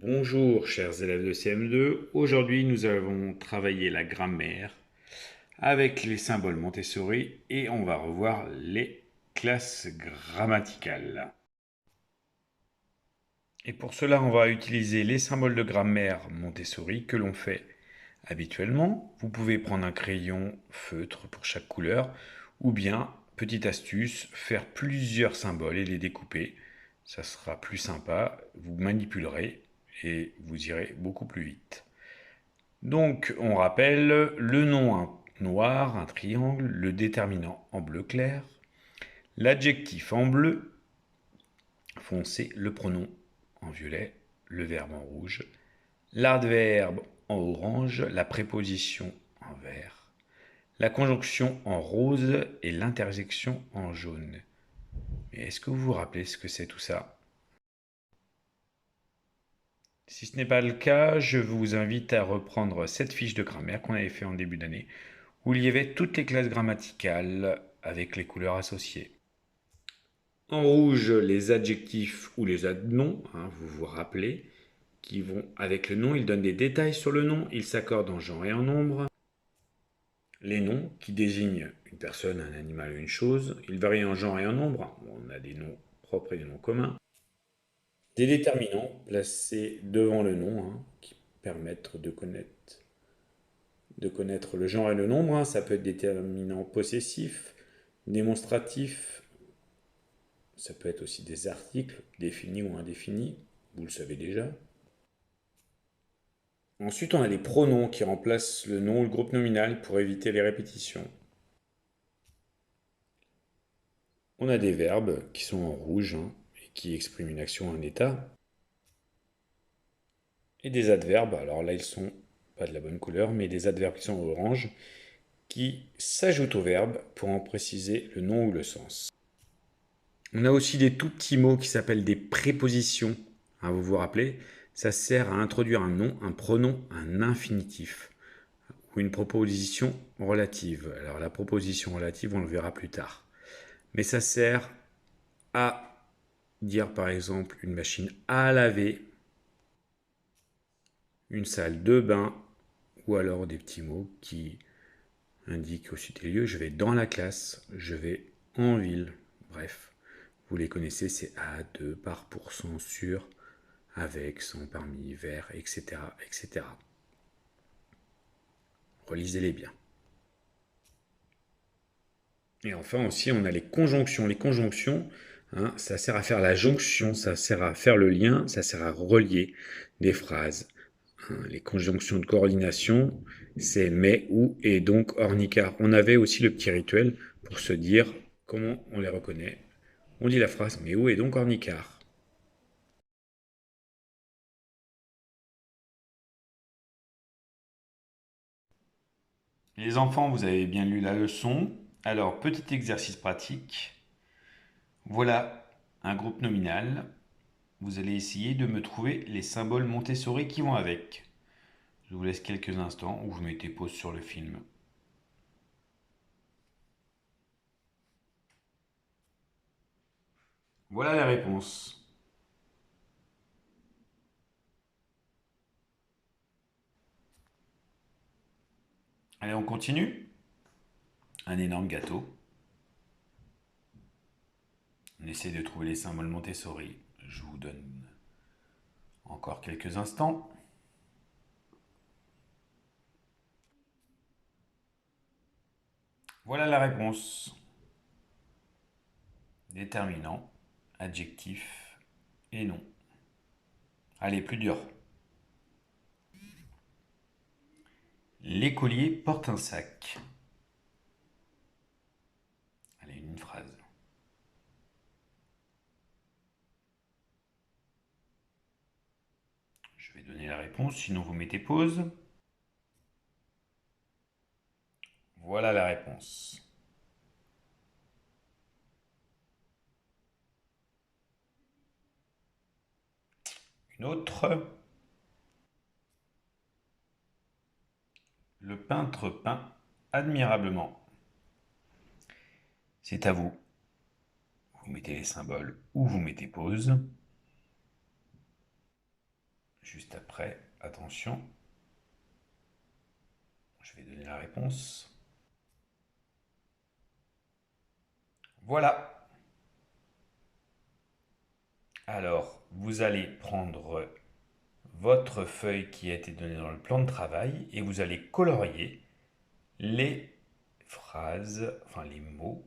Bonjour chers élèves de CM2, aujourd'hui nous allons travailler la grammaire avec les symboles Montessori et on va revoir les classes grammaticales. Et pour cela on va utiliser les symboles de grammaire Montessori que l'on fait habituellement. Vous pouvez prendre un crayon feutre pour chaque couleur ou bien, petite astuce, faire plusieurs symboles et les découper. Ça sera plus sympa, vous manipulerez et vous irez beaucoup plus vite. Donc, on rappelle le nom en noir, un triangle, le déterminant en bleu clair, l'adjectif en bleu foncé, le pronom en violet, le verbe en rouge, l'adverbe en orange, la préposition en vert, la conjonction en rose et l'interjection en jaune. Mais est-ce que vous vous rappelez ce que c'est tout ça? Si ce n'est pas le cas, je vous invite à reprendre cette fiche de grammaire qu'on avait fait en début d'année, où il y avait toutes les classes grammaticales avec les couleurs associées. En rouge, les adjectifs ou les adnoms, vous vous rappelez, qui vont avec le nom, ils donnent des détails sur le nom, ils s'accordent en genre et en nombre. Les noms, qui désignent une personne, un animal ou une chose, ils varient en genre et en nombre. On a des noms propres et des noms communs. Des déterminants placés devant le nom, qui permettent de connaître le genre et le nombre. Ça peut être déterminant possessif, démonstratif, ça peut être aussi des articles définis ou indéfinis, vous le savez déjà. Ensuite, on a les pronoms qui remplacent le nom ou le groupe nominal pour éviter les répétitions. On a des verbes qui sont en rouge et qui expriment une action, un état. Et des adverbes, alors là ils sont pas de la bonne couleur, mais des adverbes qui sont en orange, qui s'ajoutent au verbe pour en préciser le nom ou le sens. On a aussi des tout petits mots qui s'appellent des prépositions. Vous vous rappelez, ça sert à introduire un nom, un pronom, un infinitif ou une proposition relative. Alors la proposition relative, on le verra plus tard. Mais ça sert à dire par exemple une machine à laver, une salle de bain, ou alors des petits mots qui indiquent aussi des lieux. Je vais dans la classe, je vais en ville. Bref, vous les connaissez, c'est à, de, par, pour, sans, sur, avec, sans, parmi, vers, etc. etc. Relisez-les bien. Et enfin aussi, on a les conjonctions. Les conjonctions, ça sert à faire la jonction, ça sert à faire le lien, ça sert à relier des phrases. Les conjonctions de coordination, c'est mais, ou et donc ornicar. On avait aussi le petit rituel pour se dire comment on les reconnaît. On dit la phrase mais où et donc ornicar. Les enfants, vous avez bien lu la leçon. Alors, petit exercice pratique. Voilà un groupe nominal. Vous allez essayer de me trouver les symboles Montessori qui vont avec. Je vous laisse quelques instants où vous mettez pause sur le film. Voilà la réponse. Allez, on continue. Un énorme gâteau. On essaie de trouver les symboles Montessori. Je vous donne encore quelques instants. Voilà la réponse. Déterminant, adjectif et nom. Allez, plus dur. L'écolier porte un sac. Allez, une phrase. Je vais donner la réponse, sinon vous mettez pause. Voilà la réponse. Une autre. Le peintre peint admirablement. C'est à vous. Vous mettez les symboles ou vous mettez pause. juste après. Attention, je vais donner la réponse. Voilà. Alors, vous allez prendre votre feuille qui a été donnée dans le plan de travail et vous allez colorier les phrases, enfin les mots